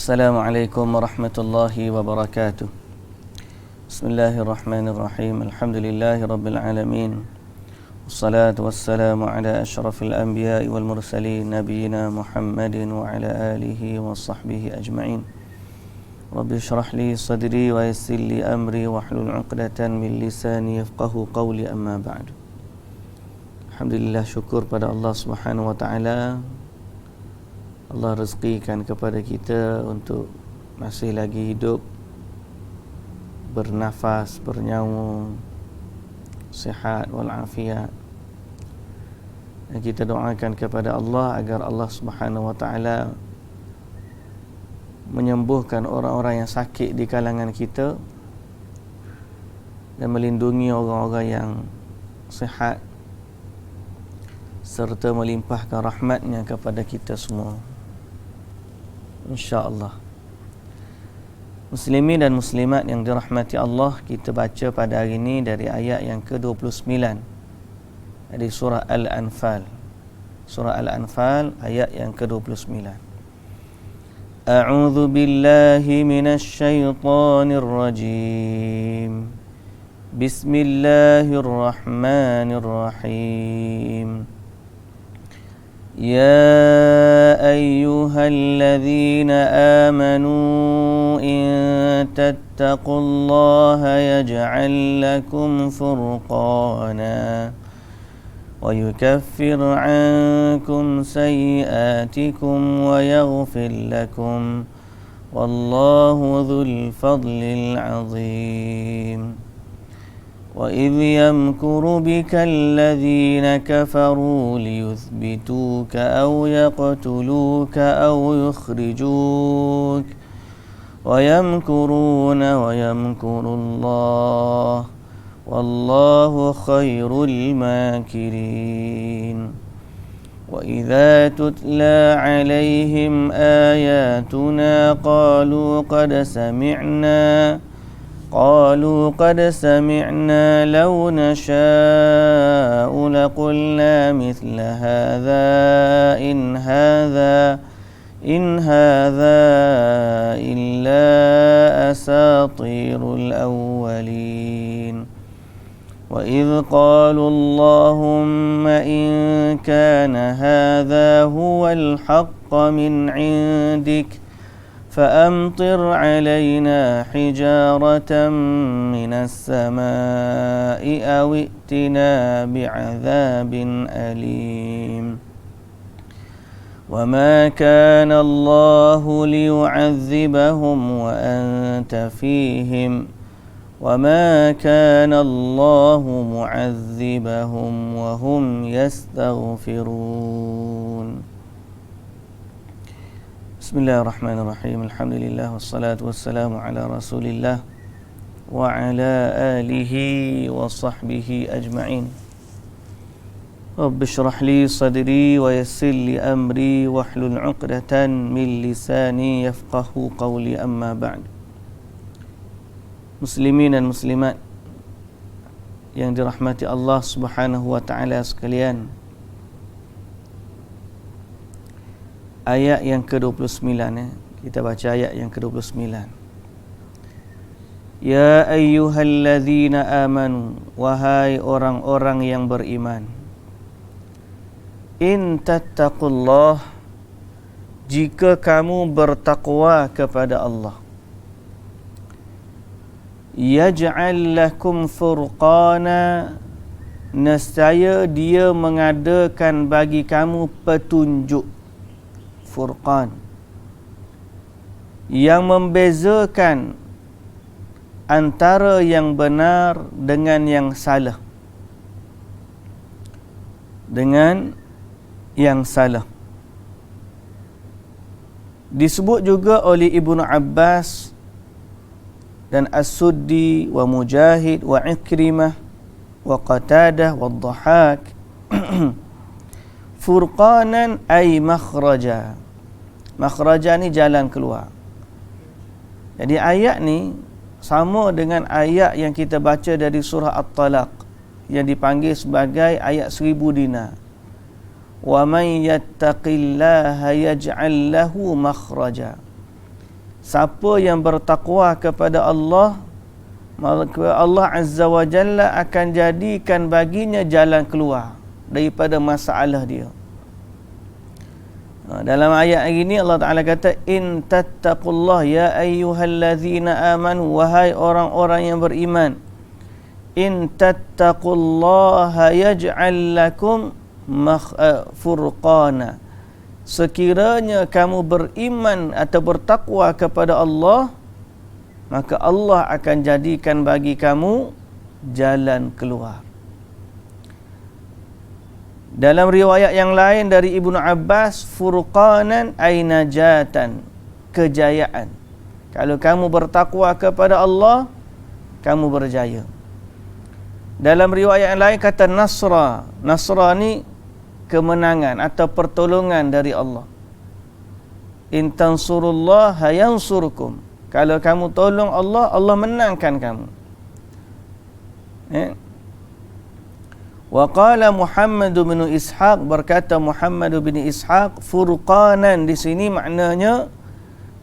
Assalamualaikum warahmatullahi wabarakatuh. Bismillahirrahmanirrahim. Alhamdulillahi rabbil alamin. Wassalatu wassalamu ala asyrafil anbiya'i wal mursalin nabiyyina Muhammadin wa ala alihi wa sahbihi ajma'in. Rabbi shrah li sadri wa yassir li amri wahlul 'uqdatan min lisani yafqahu qawli, amma ba'du. Alhamdulillah, syukur pada Allah Subhanahu wa taala. Allah rezekikan kepada kita untuk masih lagi hidup, bernafas, bernyawa, sihat walafiat. Dan kita doakan kepada Allah agar Allah Subhanahu wa taala menyembuhkan orang-orang yang sakit di kalangan kita dan melindungi orang-orang yang sihat serta melimpahkan rahmatnya kepada kita semua, insya-Allah. Muslimin dan muslimat yang dirahmati Allah, kita baca pada hari ini dari ayat yang ke-29 dari surah Al-Anfal. Surah Al-Anfal ayat yang ke-29. A'udzu billahi minasy syaithanir rajim. Bismillahirrahmanirrahim. يا أيها الذين آمنوا إن تتقوا الله يجعل لكم فرقانا ويكفر عنكم سيئاتكم ويغفر لكم والله ذو الفضل العظيم وإذ يمكر بك الذين كفروا ليثبتوك أو يقتلوك أو يخرجوك ويمكرون ويمكر الله والله خير الماكرين وإذا تتلى عليهم آياتنا قالوا قد سمعنا لو نشاء لقلنا مثل هذا إن هذا إلا أساطير الأولين وإذ قالوا اللهم إن كان هذا هو الحق من عندك فأمطر علينا حجارة من السماء أو ائتنا بعذاب أليم وما كان الله ليعذبهم وأنت فيهم وما كان الله معذبهم وهم يستغفرون. Bismillahirrahmanirrahim. Alhamdulillah wassalatu wassalamu ala Rasulillah wa ala alihi wa sahbihi ajma'in. Rabbi shrah li sadri wa yassir li amri wahlul 'uqdatan min lisani yafqahu qawli, amma ba'd. Muslimin dan muslimat yang dirahmati Allah Subhanahu wa taala sekalian, ayat yang ke-29 kita baca ayat yang ke-29. Ya ayyuhalladzina amanu, wahai orang-orang yang beriman, in tattaqullah, jika kamu bertakwa kepada Allah, yaj'al lakum furqana, nescaya dia mengadakan bagi kamu petunjuk. Furqan, yang membezakan antara yang benar dengan yang salah. Disebut juga oleh Ibnu Abbas dan As-Suddi wa Mujahid wa Ikrimah wa Qatadah wa Dhahak furqanan ay makhraja. Makhraja ni jalan keluar. Jadi ayat ni sama dengan ayat yang kita baca dari surah At-Talaq yang dipanggil sebagai ayat 1000 dinar. Wa man yattaqillaha yaj'al lahu makhraja. siapa yang bertakwa kepada Allah, maka Allah Azza wa Jalla akan jadikan baginya jalan keluar daripada masalah dia. Dalam ayat ini Allah Ta'ala kata, in tattaqullah ya ayyuhallazina amanu, wahai orang-orang yang beriman, in tattaqullaha yaj'al lakum furqana, sekiranya kamu beriman atau bertakwa kepada Allah, maka Allah akan jadikan bagi kamu jalan keluar. Dalam riwayat yang lain dari Ibnu Abbas, furqanan ay najatan, kejayaan. Kalau kamu bertakwa kepada Allah, kamu berjaya. Dalam riwayat yang lain kata nasra. Nasra ni kemenangan atau pertolongan dari Allah. In tansurullaha yansurkum. Kalau kamu tolong Allah, Allah menangkan kamu. Wa qala Muhammad bin Ishaq, berkata Muhammad bin Ishaq, furqanan di sini maknanya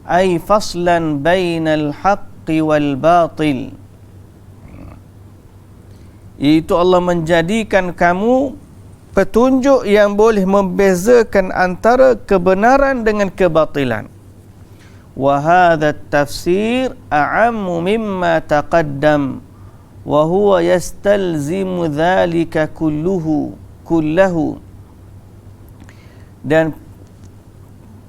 ay faslan bainal haqqi wal batil. Itu Allah menjadikan kamu petunjuk yang boleh membezakan antara kebenaran dengan kebatilan. Wa hadha at-tafsir a'ammu mimma taqaddam wa huwa yastalzimu dhalika kullahu. Dan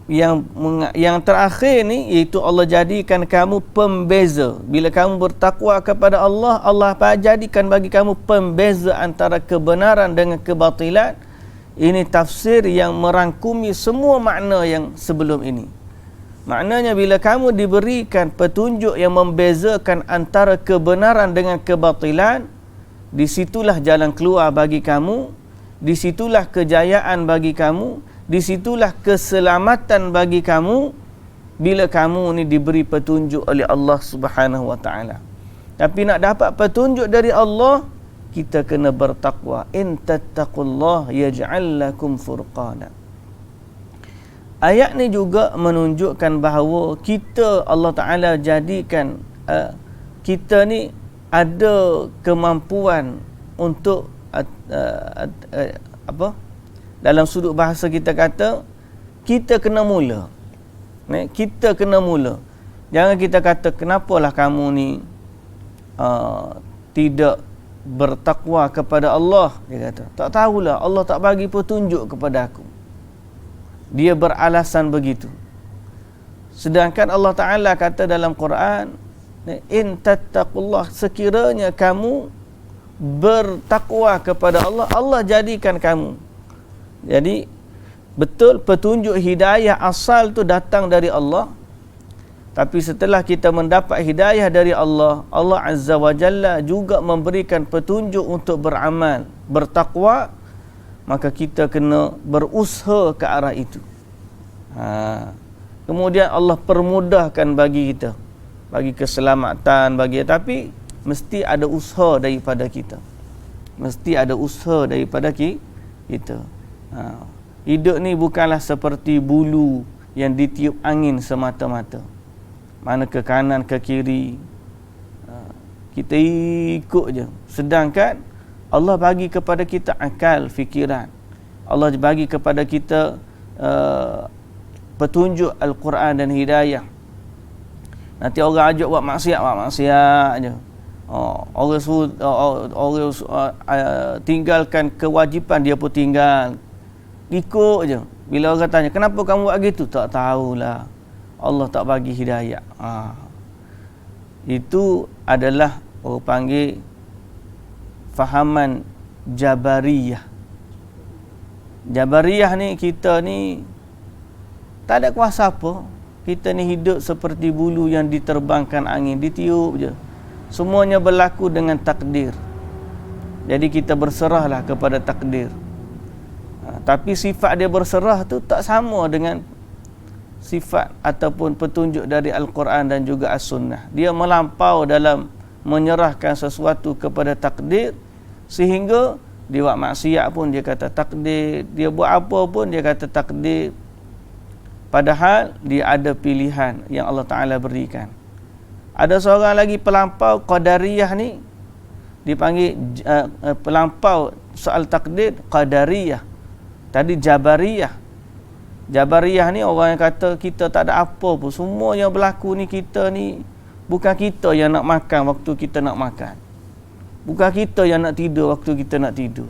yang terakhir ni, iaitu Allah jadikan kamu pembeza. Bila kamu bertakwa kepada Allah, Allah jadikan bagi kamu pembeza antara kebenaran dengan kebatilan. Ini tafsir yang merangkumi semua makna yang sebelum ini. Maknanya bila kamu diberikan petunjuk yang membezakan antara kebenaran dengan kebatilan, disitulah jalan keluar bagi kamu, disitulah kejayaan bagi kamu, disitulah keselamatan bagi kamu, bila kamu ni diberi petunjuk oleh Allah Subhanahu wa taala. Tapi nak dapat petunjuk dari Allah, kita kena bertakwa. In tattaqullah yaj'al lakum furqana. Ayat ni juga menunjukkan bahawa kita, Allah Ta'ala jadikan kita ni ada kemampuan untuk dalam sudut bahasa kita kata, kita kena mula. Kita kena mula. Jangan kita kata, kenapalah kamu ni tidak bertakwa kepada Allah. Dia kata, tak tahulah, Allah tak bagi petunjuk kepada aku. Dia beralasan begitu. Sedangkan Allah Ta'ala kata dalam Quran, in tattaqullah, sekiranya kamu bertakwa kepada Allah, Allah jadikan kamu. Jadi betul petunjuk hidayah asal tu datang dari Allah. Tapi setelah kita mendapat hidayah dari Allah, Allah Azza wa Jalla juga memberikan petunjuk untuk beramal, bertakwa. Maka kita kena berusaha ke arah itu. Kemudian Allah permudahkan bagi kita, bagi keselamatan, tapi mesti ada usaha daripada kita. Mesti ada usaha daripada kita. Hidup ni bukanlah seperti bulu yang ditiup angin semata-mata. Mana ke kanan ke kiri, kita ikut je. Sedangkan Allah bagi kepada kita akal, fikiran. Allah bagi kepada kita petunjuk Al-Quran dan hidayah. Nanti orang ajak buat maksiat je. Orang suruh tinggalkan kewajipan, dia pun tinggal. Ikut je. Bila orang tanya, kenapa kamu buat gitu? Tak tahulah. Allah tak bagi hidayah. Itu adalah orang panggil fahaman Jabariyah. Jabariyah ni, kita ni tak ada kuasa apa. Kita ni hidup seperti bulu yang diterbangkan angin, ditiup je. Semuanya berlaku dengan takdir. Jadi kita berserahlah kepada takdir. Tapi sifat dia berserah tu tak sama dengan sifat ataupun petunjuk dari Al-Quran dan juga As-Sunnah. Dia melampau dalam menyerahkan sesuatu kepada takdir, sehingga dia buat maksiat pun dia kata takdir, dia buat apa pun dia kata takdir. Padahal dia ada pilihan yang Allah Ta'ala berikan. Ada seorang lagi pelampau Qadariyah ni, dipanggil pelampau soal takdir Qadariyah. Tadi Jabariyah. Jabariyah ni orang yang kata kita tak ada apa pun, semua yang berlaku ni kita ni, bukan kita yang nak makan waktu kita nak makan, bukan kita yang nak tidur waktu kita nak tidur.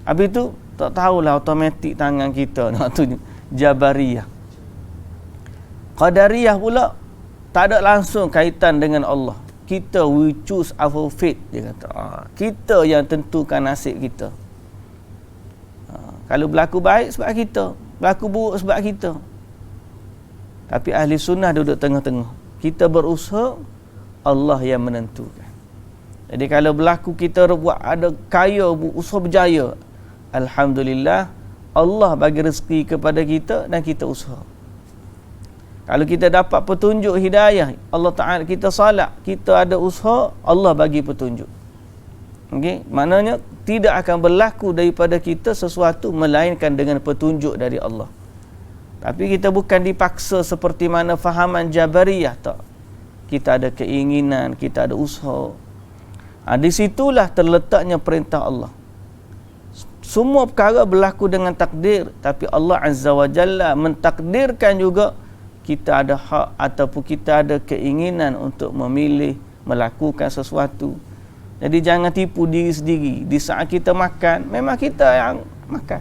Habis tu tak tahulah automatik tangan kita nak tu. Jabariyah. Qadariyah pula tak ada langsung kaitan dengan Allah. Kita we choose our fate, dia kata. Kita yang tentukan nasib kita. Kalau berlaku baik sebab kita, berlaku buruk sebab kita. Tapi ahli sunnah duduk tengah-tengah. Kita berusaha, Allah yang menentukan. Jadi kalau berlaku kita buat ada kaya, usaha berjaya, alhamdulillah, Allah bagi rezeki kepada kita dan kita usaha. Kalau kita dapat petunjuk hidayah, Allah Ta'ala, kita salat, kita ada usaha, Allah bagi petunjuk. Okey, maknanya tidak akan berlaku daripada kita sesuatu melainkan dengan petunjuk dari Allah. Tapi kita bukan dipaksa seperti mana fahaman Jabariyah, tak. Kita ada keinginan, kita ada usaha. Di situlah terletaknya perintah Allah. Semua perkara berlaku dengan takdir, tapi Allah Azza wa Jalla mentakdirkan juga kita ada hak ataupun kita ada keinginan untuk memilih melakukan sesuatu. Jadi jangan tipu diri sendiri. Di saat kita makan, memang kita yang makan.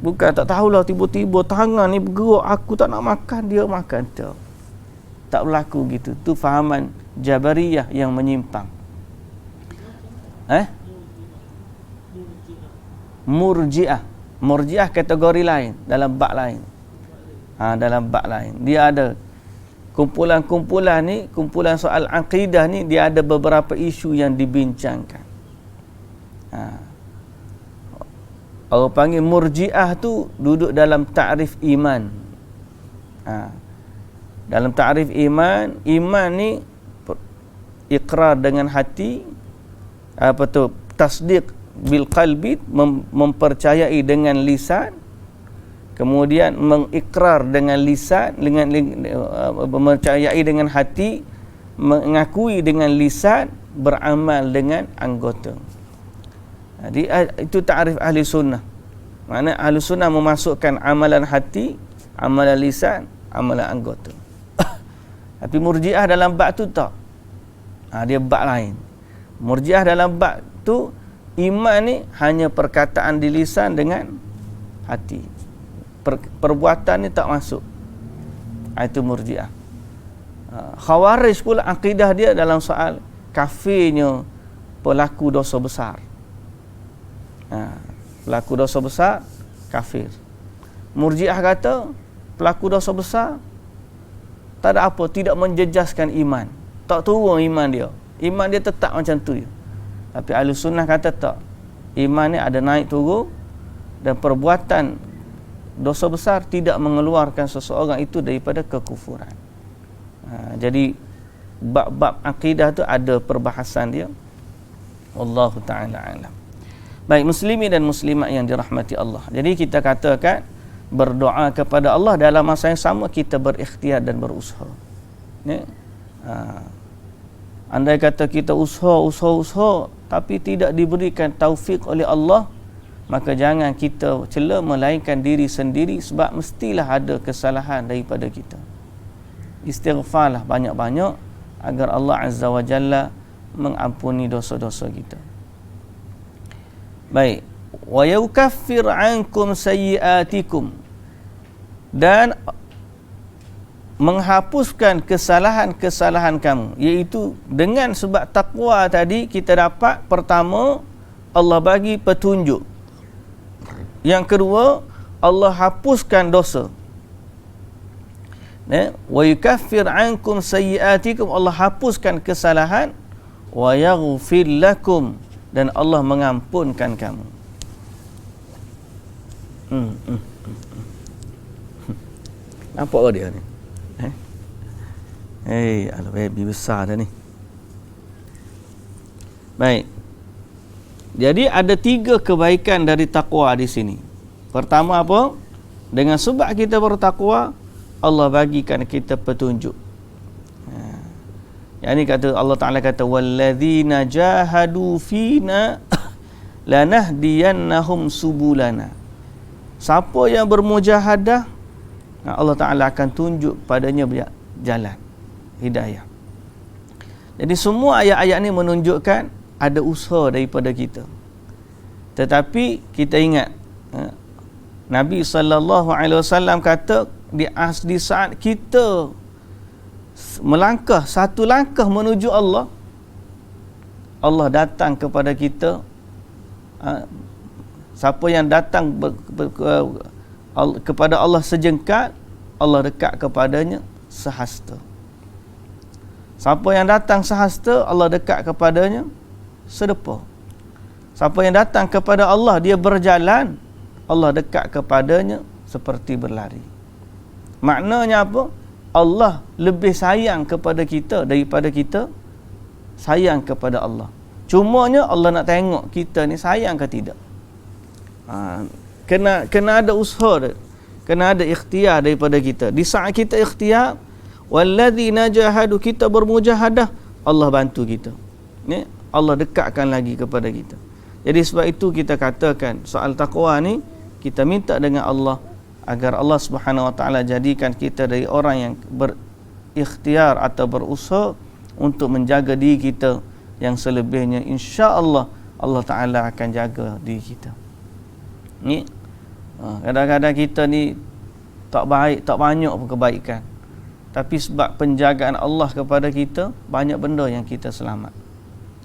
Bukan tak tahulah tiba-tiba tangan ni bergerak, aku tak nak makan, dia makan. Tak berlaku gitu. Tu fahaman Jabariyah yang menyimpang. Murji'ah kategori lain, dalam bab lain. Dalam bab lain. Dia ada kumpulan-kumpulan ni, kumpulan soal akidah ni, dia ada beberapa isu yang dibincangkan. Orang panggil Murji'ah tu duduk dalam ta'rif iman. Dalam ta'rif iman, iman ni ikrar dengan hati, tasdiq bil qalbi, mempercayai dengan lisan, kemudian mengikrar dengan lisan, dengan mempercayai dengan hati, mengakui dengan lisan, beramal dengan anggota. Jadi itu ta'rif ahli sunnah. Maknanya ahli sunnah memasukkan amalan hati, amalan lisan, amalan anggota. Tapi Murji'ah dalam bab tu tak. Dia bab lain. Murji'ah dalam bab tu, iman ni hanya perkataan di lisan dengan hati. Perbuatan ni tak masuk. Itu Murji'ah. Khawarij pula akidah dia dalam soal kafirnya pelaku dosa besar. Pelaku dosa besar kafir. Murji'ah kata pelaku dosa besar tak ada apa, tidak menjejaskan iman, tak turun iman dia, iman dia tetap macam tu je. Tapi ahli sunnah kata tak, iman ni ada naik turun, dan perbuatan dosa besar tidak mengeluarkan seseorang itu daripada kekufuran. Jadi bab-bab akidah tu ada perbahasan dia. Wallahu ta'ala alam. Baik, muslimin dan muslimat yang dirahmati Allah. Jadi kita katakan berdoa kepada Allah, dalam masa yang sama kita berikhtiar dan berusaha. Andai kata kita usaha tapi tidak diberikan taufik oleh Allah, maka jangan kita cela melainkan diri sendiri, sebab mestilah ada kesalahan daripada kita. Istighfarlah banyak-banyak agar Allah Azza wa Jalla mengampuni dosa-dosa kita. Baik, wa yukaffir ankum sayyiatikum, dan menghapuskan kesalahan-kesalahan kamu, iaitu dengan sebab takwa tadi kita dapat, pertama Allah bagi petunjuk, yang kedua Allah hapuskan dosa. Wa yukaffir ankum sayyiatikum, Allah hapuskan kesalahan, wa yaghfir lakum, dan Allah mengampunkan kamu. Nampak dia ni? Alah baby besar dah ni. Baik. Jadi ada 3 kebaikan dari takwa di sini. Pertama apa? Dengan sebab kita bertakwa, Allah bagikan kita petunjuk. Yang ni kata Allah Ta'ala kata walladzina jahadu fina lanahdiyannahum subulana. Siapa yang bermujahadah, Allah Ta'ala akan tunjuk padanya jalan hidayah. Jadi semua ayat-ayat ni menunjukkan ada usaha daripada kita. Tetapi kita ingat Nabi SAW kata di saat kita melangkah satu langkah menuju Allah, Allah datang kepada kita. Siapa yang datang kepada Allah sejengkal, Allah dekat kepadanya sehasta. Siapa yang datang sehasta, Allah dekat kepadanya sedepa. Siapa yang datang kepada Allah, dia berjalan, Allah dekat kepadanya seperti berlari. Maknanya apa? Allah lebih sayang kepada kita daripada kita sayang kepada Allah. Cumanya Allah nak tengok kita ni sayang ke tidak. Kena ada usaha, kena ada ikhtiar daripada kita. Di saat kita ikhtiar, walladzina jahadu, kita bermujahadah, Allah bantu kita. Ni Allah dekatkan lagi kepada kita. Jadi sebab itu kita katakan soal takwa ni, kita minta dengan Allah agar Allah Subhanahu Wa Taala jadikan kita dari orang yang berikhtiar atau berusaha untuk menjaga diri kita, yang selebihnya insya-Allah Allah Taala akan jaga diri kita. Ni kadang-kadang kita ni tak baik, tak banyak pun kebaikan, tapi sebab penjagaan Allah kepada kita, banyak benda yang kita selamat.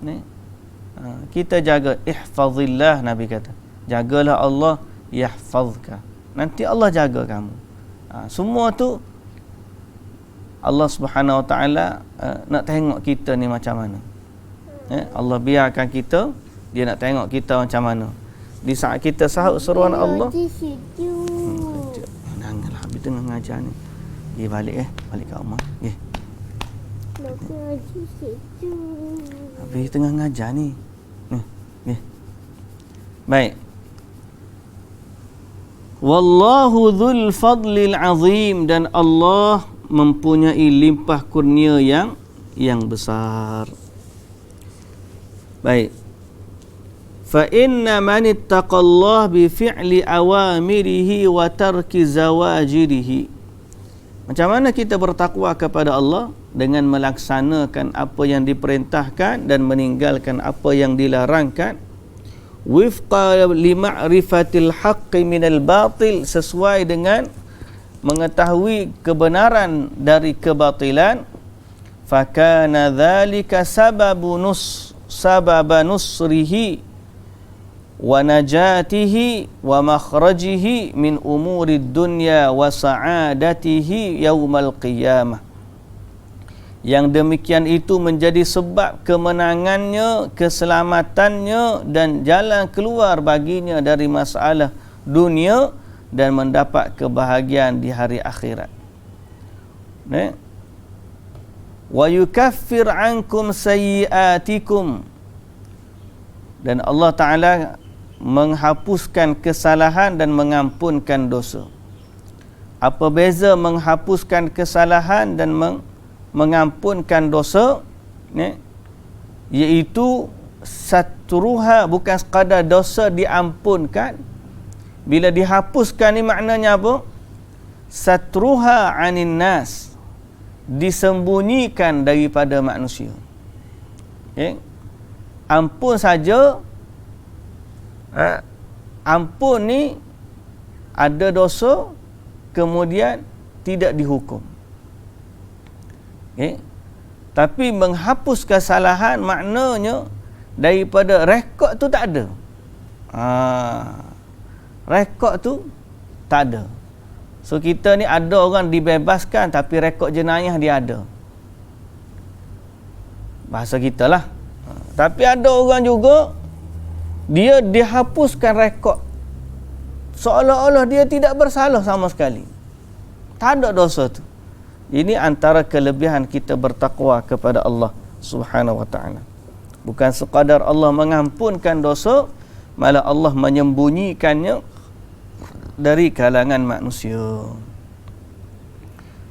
Ni kita jaga, ihfazillah, Nabi kata, jagalah Allah yahfazka, nanti Allah jaga kamu. Semua tu Allah Subhanahu Wa Taala nak tengok kita ni macam mana. Allah biarkan kita, dia nak tengok kita macam mana. Di saat kita sahut seruan Allah, janganlah habis tengah ngajar ni. Pergi balik balik kat rumah. Habis tengah ngajar ni. Baik. Wallahu dzul fadlil azim, dan Allah mempunyai limpah kurnia yang besar. Baik. Fa inna man ittaqallah bi fi'li awamirihi wa tarki zawajirihi. Macam mana kita bertakwa kepada Allah? Dengan melaksanakan apa yang diperintahkan dan meninggalkan apa yang dilarangkan. Wifqa li ma'rifatil haqqi minal batil, sesuai dengan mengetahui kebenaran dari kebatilan. Fakana dzalika sababa nusrihi wa najatihi wa makhrajihi min umuri dunya wa sa'adatihi yaumal qiyamah. Yang demikian itu menjadi sebab kemenangannya, keselamatannya dan jalan keluar baginya dari masalah dunia dan mendapat kebahagiaan di hari akhirat. Wa yukaffir ankum sayyiatikum, dan Allah Ta'ala menghapuskan kesalahan dan mengampunkan dosa. Apa beza menghapuskan kesalahan dan mengampunkan dosa? Iaitu satruha, bukan sekadar dosa diampunkan. Bila dihapuskan ni maknanya apa? Satruha anin nas, disembunyikan daripada manusia. Ampun saja, ampun ni ada dosa kemudian tidak dihukum. Tapi menghapus kesalahan maknanya daripada rekod tu tak ada. Rekod tu tak ada. So kita ni ada orang dibebaskan tapi rekod jenayah dia ada. Bahasa kita lah. Tapi ada orang juga dia dihapuskan rekod, seolah-olah dia tidak bersalah sama sekali, tak ada dosa tu. Ini antara kelebihan kita bertakwa kepada Allah Subhanahu Wa Taala. Bukan sekadar Allah mengampunkan dosa, malah Allah menyembunyikannya dari kalangan manusia.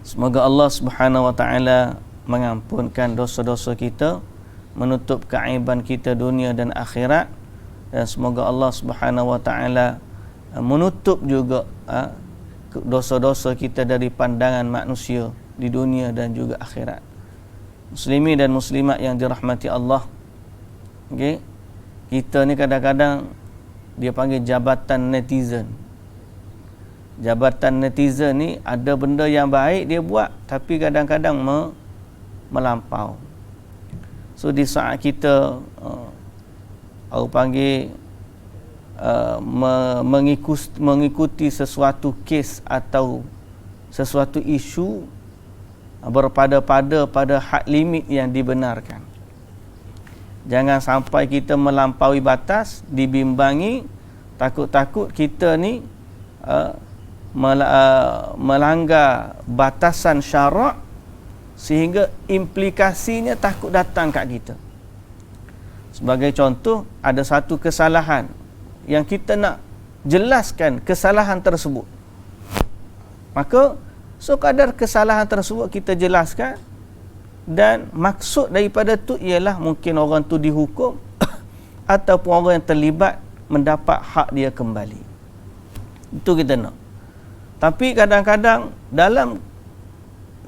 Semoga Allah Subhanahu wa taala mengampunkan dosa-dosa kita, menutup keaiban kita dunia dan akhirat, dan semoga Allah Subhanahu wa taala menutup juga dosa-dosa kita dari pandangan manusia di dunia dan juga akhirat. Muslimin dan muslimat yang dirahmati Allah, okey, kita ni kadang-kadang dia panggil jabatan netizen. Jabatan netizen ni ada benda yang baik dia buat, tapi kadang-kadang melampau. So di saat kita orang panggil mengikuti sesuatu kes atau sesuatu isu berpada-pada pada had limit yang dibenarkan. Jangan sampai kita melampaui batas, dibimbangi, takut-takut kita ni melanggar batasan syarak sehingga implikasinya takut datang kat kita. Sebagai contoh, ada satu kesalahan yang kita nak jelaskan kesalahan tersebut. Maka sekadar kesalahan tersebut kita jelaskan, dan maksud daripada tu ialah mungkin orang tu dihukum ataupun orang yang terlibat mendapat hak dia kembali. Itu kita nak. Tapi kadang-kadang dalam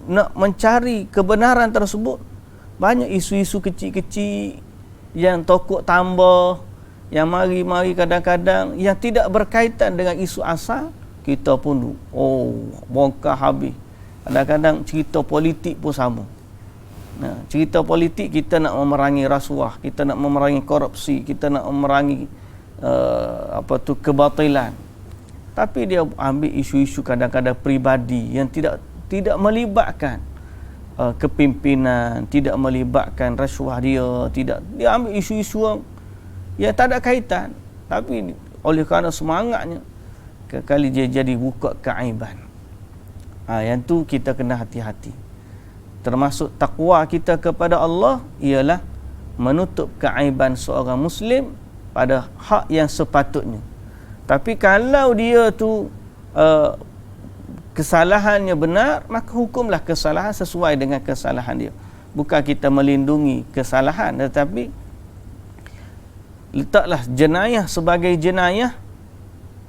nak mencari kebenaran tersebut, banyak isu-isu kecil-kecil yang tokok tambah, yang mari-mari kadang-kadang yang tidak berkaitan dengan isu asal, kita pun bongkar habis. Kadang-kadang cerita politik pun sama. Nah, cerita politik kita nak memerangi rasuah, kita nak memerangi korupsi, kita nak memerangi kebatilan. Tapi dia ambil isu-isu kadang-kadang peribadi yang tidak melibatkan kepimpinan, tidak melibatkan rasuah dia ambil isu-isu yang tak ada kaitan, tapi oleh kerana semangatnya kali dia jadi buka keaiban. Yang tu kita kena hati-hati. Termasuk takwa kita kepada Allah ialah menutup keaiban seorang Muslim pada hak yang sepatutnya. Tapi kalau dia tu kesalahannya benar, maka hukumlah kesalahan sesuai dengan kesalahan dia. Bukan kita melindungi kesalahan, tetapi letaklah jenayah sebagai jenayah,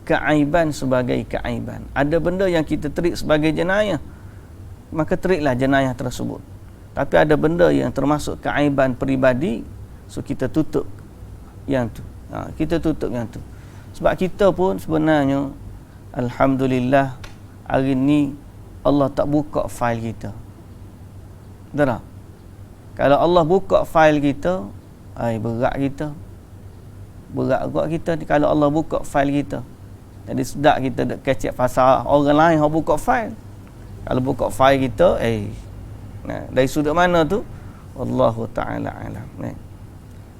keaiban sebagai keaiban. Ada benda yang kita treat sebagai jenayah, maka treatlah jenayah tersebut. Tapi ada benda yang termasuk keaiban peribadi, so kita tutup yang tu. Kita tutup yang tu. Sebab kita pun sebenarnya alhamdulillah hari ni Allah tak buka fail kita. Betul tak? Kalau Allah buka fail kita, berat kita. Berat kita ni kalau Allah buka fail kita. Jadi sedap kita dek kecek pasal orang lain yang buka fail. Kalau buka fail kita, dari sudut mana tu? Wallahu ta'ala alam.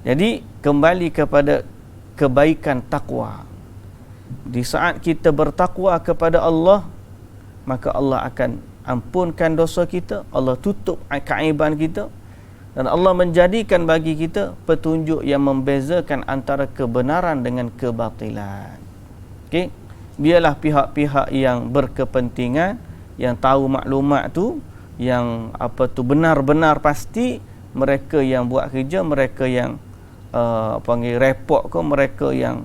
Jadi kembali kepada kebaikan takwa. Di saat kita bertakwa kepada Allah, maka Allah akan ampunkan dosa kita, Allah tutup keaiban kita, dan Allah menjadikan bagi kita petunjuk yang membezakan antara kebenaran dengan kebatilan. Okey, biarlah pihak-pihak yang berkepentingan, yang tahu maklumat tu, yang benar-benar pasti, mereka yang buat kerja, mereka yang panggil report ke, mereka yang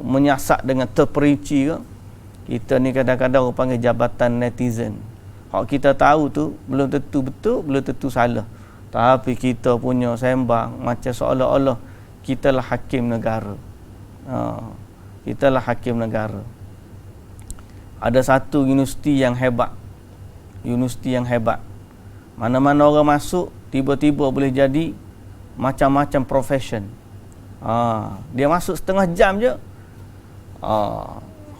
menyiasat dengan terperinci ke. Kita ni kadang-kadang orang panggil jabatan netizen. Hak kita tahu tu belum tentu betul, belum tentu salah, tapi kita punya sembang macam seolah-olah kitalah hakim negara. Kitalah hakim negara. Ada satu universiti yang hebat, mana-mana orang masuk tiba-tiba boleh jadi macam-macam profession. Dia masuk setengah jam je.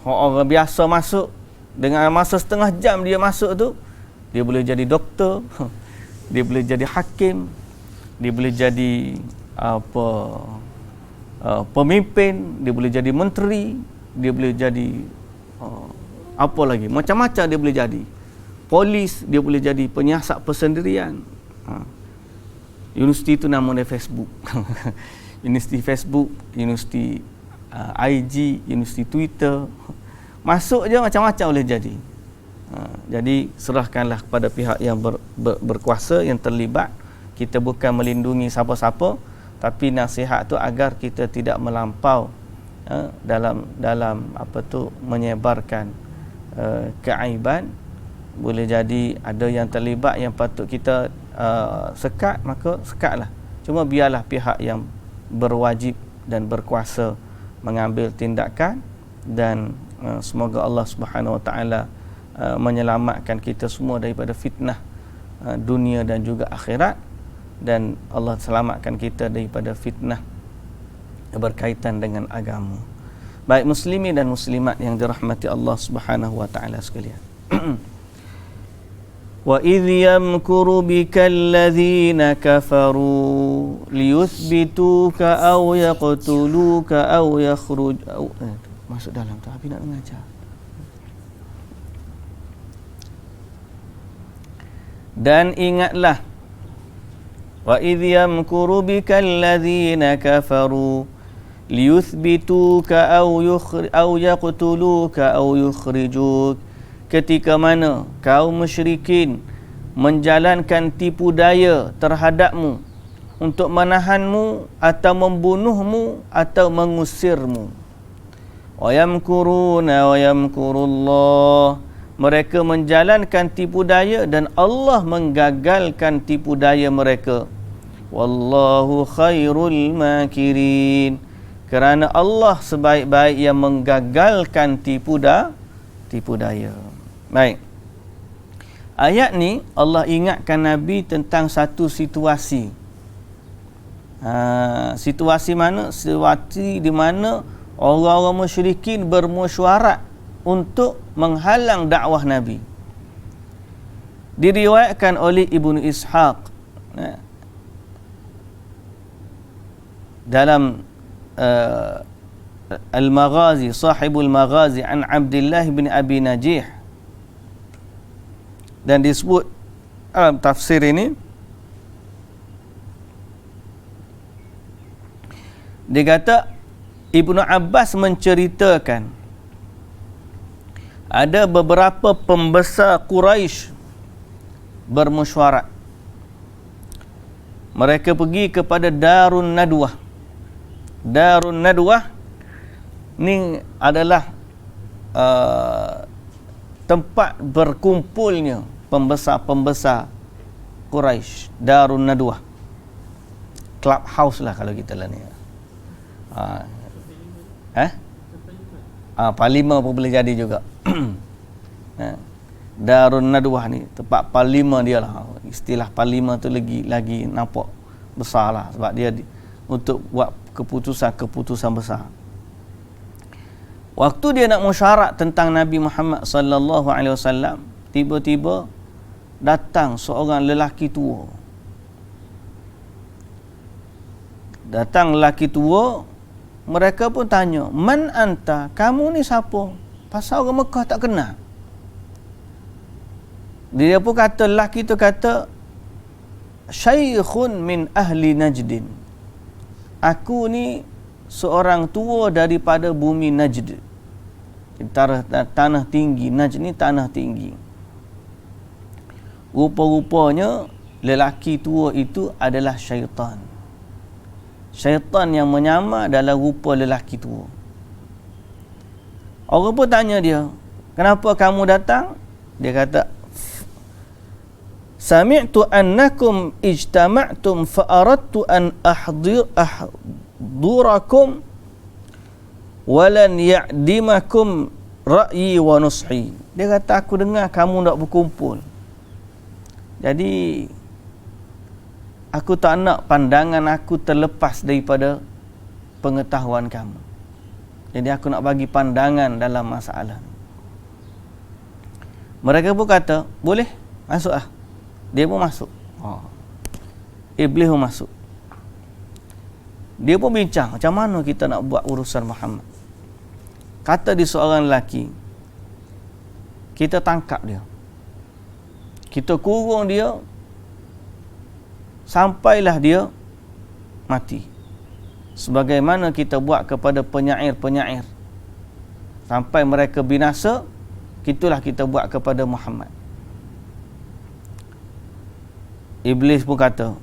Orang biasa masuk dengan masa setengah jam dia masuk tu, dia boleh jadi doktor, dia boleh jadi hakim, dia boleh jadi pemimpin, dia boleh jadi menteri, dia boleh jadi apa lagi, macam-macam dia boleh jadi. Polis, dia boleh jadi penyiasat persendirian. Universiti itu nama dia Facebook. Universiti Facebook, universiti IG, universiti Twitter. Masuk je macam-macam boleh jadi. Jadi serahkanlah kepada pihak yang berkuasa, yang terlibat. Kita bukan melindungi siapa-siapa, tapi nasihat tu agar kita tidak melampau dalam menyebarkan keaiban. Boleh jadi ada yang terlibat yang patut kita sekat, maka sekatlah. Cuma biarlah pihak yang berwajib dan berkuasa mengambil tindakan, dan semoga Allah Subhanahu Wa Taala menyelamatkan kita semua daripada fitnah dunia dan juga akhirat, dan Allah selamatkan kita daripada fitnah berkaitan dengan agama. Baik muslimin dan muslimat yang dirahmati Allah Subhanahu Wa Taala sekalian. وَإِذْ يَمْكُرُ بِكَ الَّذِينَ كَفَرُوا لِيُثْبِتُوكَ أَوْ يَقْتُلُوكَ أَوْ يَخْرُجُ masuk dalam tu, Habis nak mengajar. Dan ingatlah, وَإِذْ يَمْكُرُ بِكَ الَّذِينَ كَفَرُوا لِيُثْبِتُوكَ أَوْ يَقْتُلُوكَ أَوْ يُخْرِجُوكَ. Ketika mana kaum musyrikin menjalankan tipu daya terhadapmu untuk menahanmu atau membunuhmu atau mengusirmu. Wa yamkuruna wa yamkurullah. Mereka menjalankan tipu daya dan Allah menggagalkan tipu daya mereka. Wallahu khairul makirin. Kerana Allah sebaik-baik yang menggagalkan tipu daya. Baik. Ayat ni Allah ingatkan Nabi tentang satu situasi. Situasi mana? Situasi di mana orang-orang musyrikin bermesyuarat untuk menghalang dakwah Nabi. Diriwayatkan oleh Ibnu Ishaq dalam Al-Maghazi, Sahibul Maghazi an Abdullah bin Abi Najih, dan disebut dalam tafsir ini, dia kata Ibnu Abbas menceritakan ada beberapa pembesar Quraisy bermesyuarat. Mereka pergi kepada Darun Nadwah. Darun Nadwah ni adalah tempat berkumpulnya pembesar-pembesar Quraisy. Darun Nadwah, clubhouse lah kalau kita lah ni. Parlimen pun boleh jadi juga. Darun Nadwah ni tempat parlimen dia lah. Istilah parlimen tu lagi nampak besar lah, sebab dia untuk buat keputusan besar. Waktu dia nak mesyuarat tentang Nabi Muhammad sallallahu alaihi wasallam, tiba-tiba datang seorang lelaki tua. Mereka pun tanya, "Man anta? Kamu ni siapa?" Pasal orang Mekah tak kenal. Dia pun kata, lelaki tu kata, "Syaikhun min ahli Najdin." Aku ni seorang tua daripada bumi Najd. Tanah tinggi. Najd ni tanah tinggi. Rupa-rupanya lelaki tua itu adalah syaitan. Syaitan yang menyamar dalam rupa lelaki tua. Orang pun tanya dia, "Kenapa kamu datang?" Dia kata, "Sami'tu annakum ijtama'tum fa aradtu an ahdurakum wa lan ya'dimakum ra'yi wa nushi." Dia kata, "Aku dengar kamu nak berkumpul. Jadi aku tak nak pandangan aku terlepas daripada pengetahuan kamu. Jadi aku nak bagi pandangan dalam masalah." Mereka pun kata, "Boleh, masuklah." Dia pun masuk. Iblis pun masuk. Dia pun bincang, macam mana kita nak buat urusan Muhammad. Kata di seorang lelaki, "Kita tangkap dia. Kita kurung dia sampailah dia mati. sebagaimana kita buat kepada penyair-penyair sampai mereka binasa, itulah kita buat kepada Muhammad. Iblis pun kata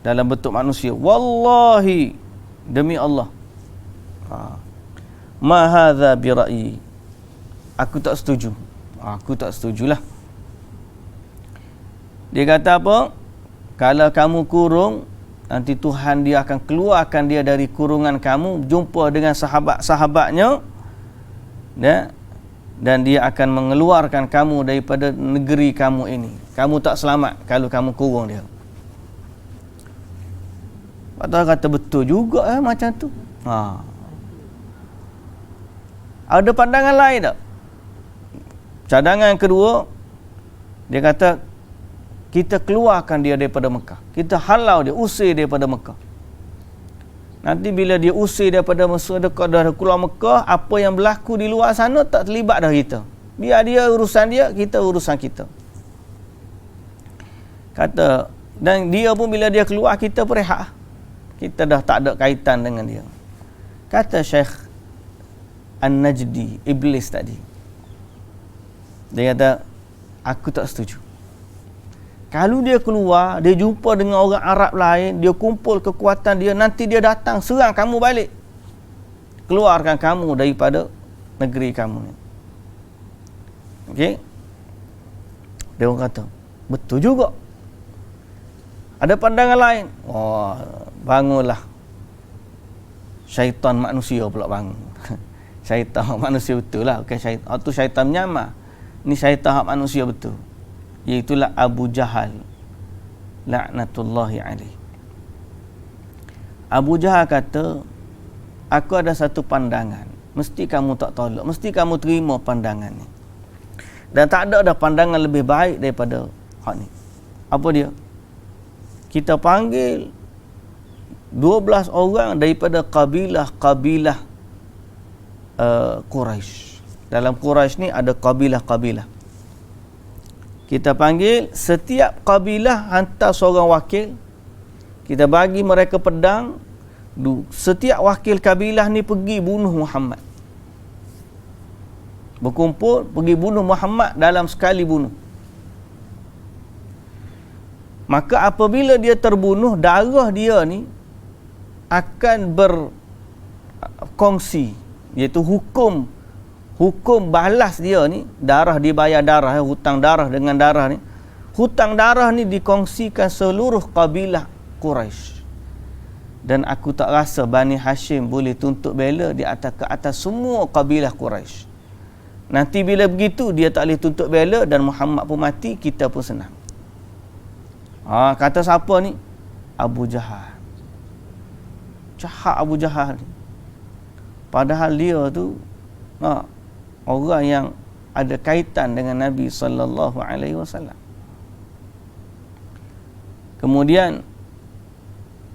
dalam bentuk manusia, wallahi, demi Allah, ma hadza bi ra'yi, aku tak setuju. Aku tak setujulah. Dia kata apa? Kalau kamu kurung, nanti Tuhan dia akan keluarkan dia dari kurungan kamu, jumpa dengan sahabat-sahabatnya, dan dia akan mengeluarkan kamu daripada negeri kamu ini. Kamu tak selamat kalau kamu kurung dia. Patut kata betul juga macam tu. Ada pandangan lain tak? Cadangan yang kedua, dia kata kita keluarkan dia daripada Mekah. Kita halau dia, usir daripada Mekah. Nanti bila dia usir daripada Mesir, dah keluar Mekah, apa yang berlaku di luar sana tak terlibat dah kita. Biar dia urusan dia, kita urusan kita. Kata, dan dia pun bila dia keluar, kita berehat. Kita dah tak ada kaitan dengan dia. Kata Syekh An-Najdi, Iblis tadi, dia kata, aku tak setuju. Kalau dia keluar, dia jumpa dengan orang Arab lain, dia kumpul kekuatan dia, nanti dia datang serang kamu balik, keluarkan kamu daripada negeri kamu ni. Okey? Dia orang kata, betul juga. Ada pandangan lain. Bangunlah. Syaitan manusia pula bangun. Syaitan manusia betul lah. Bukan syaitan. Itu syaitan menyamar. Ini syaitan manusia betul. Iaitulah Abu Jahal. Laknatullahi alaih. Abu Jahal kata, aku ada satu pandangan. Mesti kamu tak tolak. Mesti kamu terima pandangan ni. Dan tak ada pandangan lebih baik daripada hak ni. Apa dia? Kita panggil 12 orang daripada kabilah-kabilah Quraisy. Dalam Quraisy ni ada kabilah-kabilah. Kita panggil setiap kabilah hantar seorang wakil. Kita bagi mereka pedang. Setiap wakil kabilah ni pergi bunuh Muhammad. Berkumpul pergi bunuh Muhammad dalam sekali bunuh. Maka apabila dia terbunuh, darah dia ni akan berkongsi, iaitu hukum balas dia ni, darah dibayar darah, hutang darah dengan darah ni. Hutang darah ni dikongsikan seluruh kabilah Quraisy. Dan aku tak rasa Bani Hashim boleh tuntut bela di atas semua kabilah Quraisy. Nanti bila begitu, dia tak boleh tuntut bela dan Muhammad pun mati, kita pun senang. Kata siapa ni? Abu Jahal. Jahat Abu Jahal ni. Padahal dia tu orang yang ada kaitan dengan Nabi sallallahu alaihi wasallam. Kemudian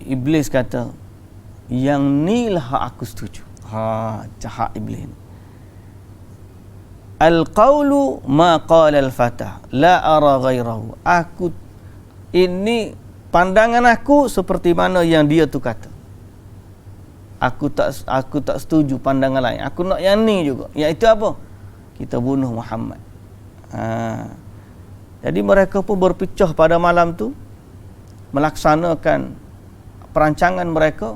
Iblis kata, yang ni lah aku setuju. Jahat Iblis ni. Al-qawlu ma qala al-fatah la ara ghairahu. Ini pandangan aku seperti mana yang dia tu kata. Aku tak setuju pandangan lain. Aku nak yang ni juga. Iaitu apa? Kita bunuh Muhammad. Jadi mereka pun berpecah pada malam tu, melaksanakan perancangan mereka.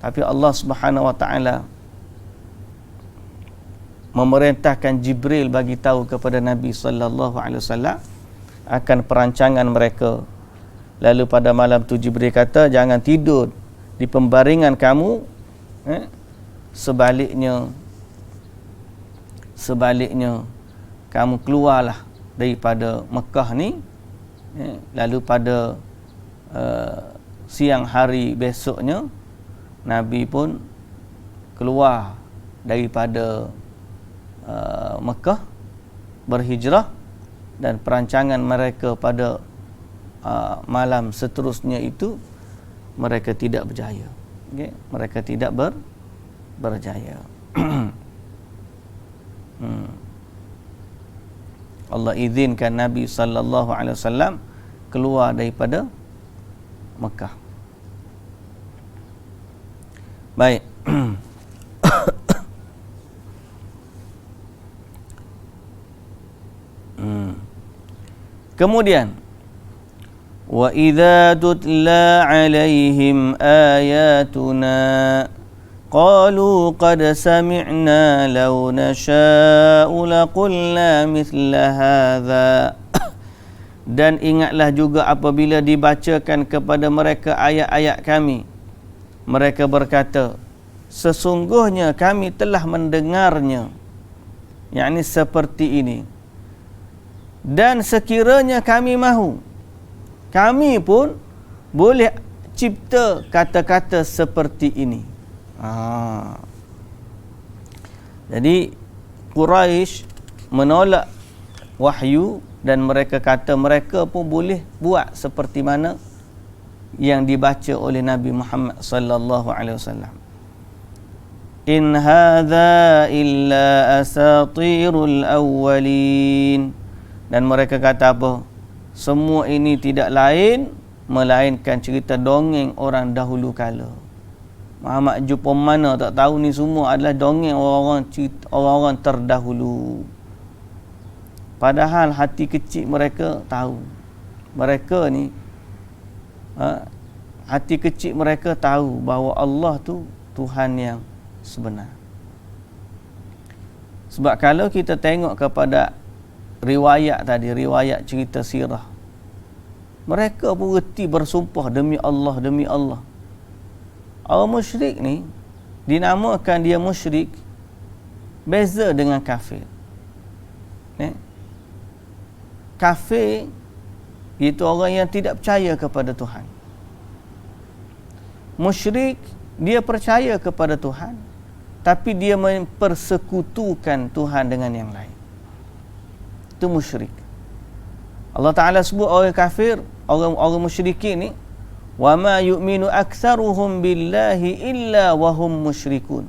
Tapi Allah Subhanahu Wa Taala memerintahkan Jibril bagi tahu kepada Nabi sallallahu alaihi wasallam akan perancangan mereka. Lalu pada malam tu Jibril kata, jangan tidur di pembaringan kamu, sebaliknya kamu keluarlah daripada Mekah ni, lalu pada siang hari besoknya Nabi pun keluar daripada Mekah, berhijrah, dan perancangan mereka pada malam seterusnya itu mereka tidak berjaya. Mereka tidak berjaya. Allah izinkan Nabi sallallahu alaihi wasallam keluar daripada Mekah. Baik. Kemudian wa idza tutla alaihim ayatuna qalu qad sami'na law nasha'u laqulna mithla hadza. Dan ingatlah juga apabila dibacakan kepada mereka ayat-ayat kami, mereka berkata, sesungguhnya kami telah mendengarnya, yakni seperti ini. Dan sekiranya kami mahu, kami pun boleh cipta kata-kata seperti ini. Jadi Quraisy menolak wahyu dan mereka kata mereka pun boleh buat seperti mana yang dibaca oleh Nabi Muhammad sallallahu alaihi wasallam. In hadza illa asatirul awwalin. Dan mereka kata apa? Semua ini tidak lain melainkan cerita dongeng orang dahulu kala. Muhammad jumpa mana tak tahu, ni semua adalah dongeng orang-orang terdahulu. Padahal hati kecil mereka tahu. Mereka ni hati kecil mereka tahu bahawa Allah tu Tuhan yang sebenar. Sebab kalau kita tengok kepada riwayat tadi, riwayat cerita sirah, mereka pun reti bersumpah demi Allah, demi Allah. Orang musyrik ni dinamakan dia musyrik, beza dengan kafir. Kafir itu orang yang tidak percaya kepada Tuhan. Musyrik dia percaya kepada Tuhan, tapi dia mempersekutukan Tuhan dengan yang lain. Itu musyrik. Allah Ta'ala sebut orang kafir, orang musyrikin ni, wa ma yu'minu aktsaruhum billahi illa wa hum musyrikun.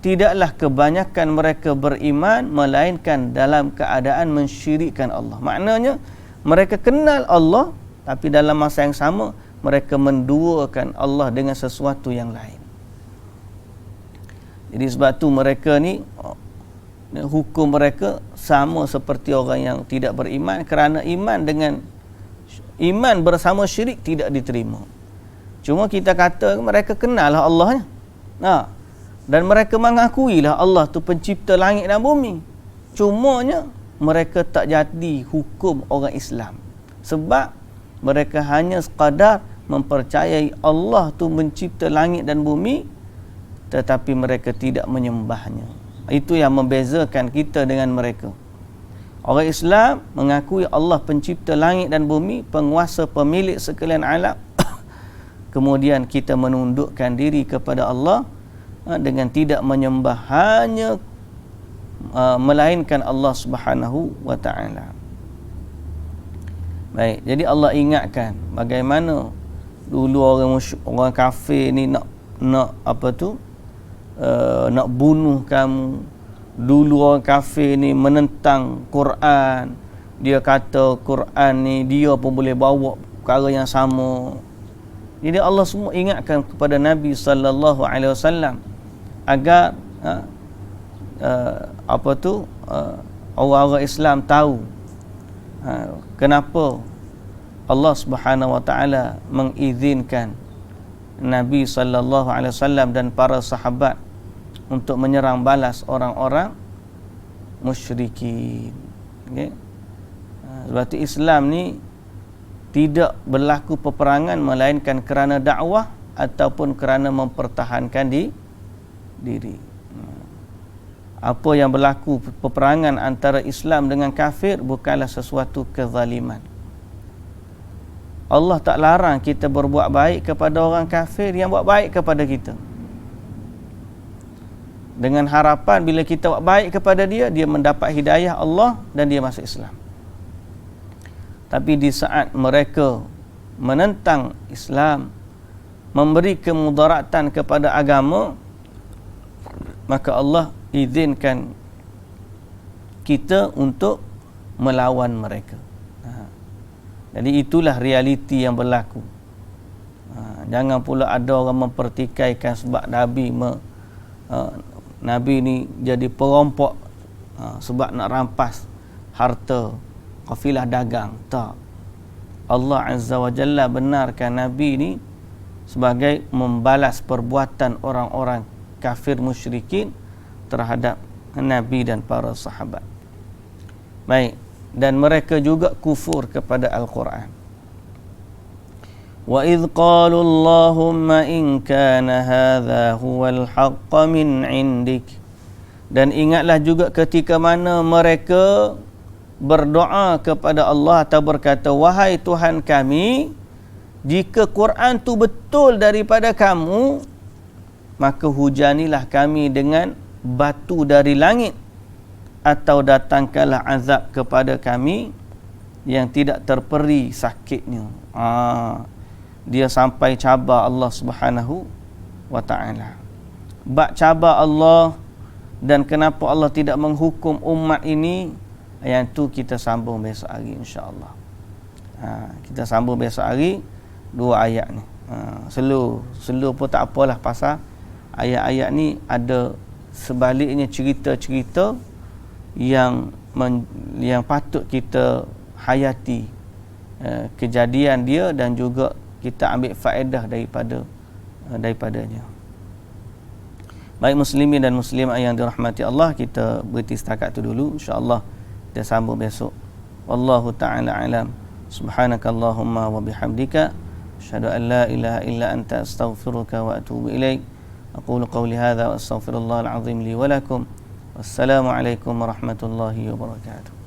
Tidaklah kebanyakan mereka beriman melainkan dalam keadaan mensyirikkan Allah. Maknanya mereka kenal Allah, tapi dalam masa yang sama mereka menduakan Allah dengan sesuatu yang lain. Jadi sebab tu mereka ni, hukum mereka sama seperti orang yang tidak beriman, kerana iman bersama syirik tidak diterima. Cuma kita kata mereka kenal lah Allahnya. Dan mereka mengakuilah Allah tu pencipta langit dan bumi. Cumanya mereka tak jadi hukum orang Islam. Sebab mereka hanya sekadar mempercayai Allah tu mencipta langit dan bumi, tetapi mereka tidak menyembahnya. Itu yang membezakan kita dengan mereka. Orang Islam mengakui Allah pencipta langit dan bumi, penguasa pemilik sekalian alam. Kemudian kita menundukkan diri kepada Allah dengan tidak menyembah hanya melainkan Allah Subhanahu wa taala. Baik, jadi Allah ingatkan bagaimana dulu orang kafir ni nak nak bunuh kamu. Dulu orang kafir ni menentang Quran. Dia kata Quran ni dia pun boleh bawa perkara yang sama. Jadi Allah semua ingatkan kepada Nabi sallallahu alaihi wasallam agar orang-orang Islam tahu kenapa Allah Subhanahu wa taala mengizinkan Nabi sallallahu alaihi wasallam dan para sahabat untuk menyerang balas orang-orang musyrikin. Okey. Sebab itu Islam ni tidak berlaku peperangan melainkan kerana dakwah ataupun kerana mempertahankan diri. Apa yang berlaku peperangan antara Islam dengan kafir bukanlah sesuatu kezaliman. Allah tak larang kita berbuat baik kepada orang kafir yang buat baik kepada kita, dengan harapan bila kita buat baik kepada dia, dia mendapat hidayah Allah dan dia masuk Islam. Tapi di saat mereka menentang Islam, memberi kemudaratan kepada agama, maka Allah izinkan kita untuk melawan mereka. Jadi itulah realiti yang berlaku. Jangan pula ada orang mempertikaikan sebab Nabi ni jadi perampok sebab nak rampas harta kafilah dagang. Tak. Allah Azza wa Jalla benarkan Nabi ni sebagai membalas perbuatan orang-orang kafir musyrikin terhadap Nabi dan para sahabat. Baik, dan mereka juga kufur kepada Al-Quran. Wa idh qalu Allahumma in kana hadha huwal haqqa min indik. Dan ingatlah juga ketika mana mereka berdoa kepada Allah atau berkata, wahai Tuhan kami, jika Quran tu betul daripada kamu, maka hujanilah kami dengan batu dari langit, atau datangkanlah azab kepada kami yang tidak terperi sakitnya. Dia sampai cabar Allah Subhanahu wa ta'ala. Bak cabar Allah, dan kenapa Allah tidak menghukum umat ini, yang tu kita sambung besok hari insya-Allah. Kita sambung besok hari 2 ayat ni. Slow pun tak apalah, pasal ayat-ayat ni ada sebaliknya cerita-cerita yang patut kita hayati kejadian dia, dan juga kita ambil faedah daripadanya. Baik muslimin dan muslimat yang dirahmati Allah, kita berhenti setakat tu dulu. InsyaAllah kita sambung besok. Wallahu ta'ala alam. Subhanakallahumma wa bihamdika asyhadu an la ilaha illa anta astaghfiruka wa atubu ilaik. Aqulu qawli hadha wa astaghfirullahal azim li wa lakum. Wassalamu alaikum warahmatullahi wabarakatuh.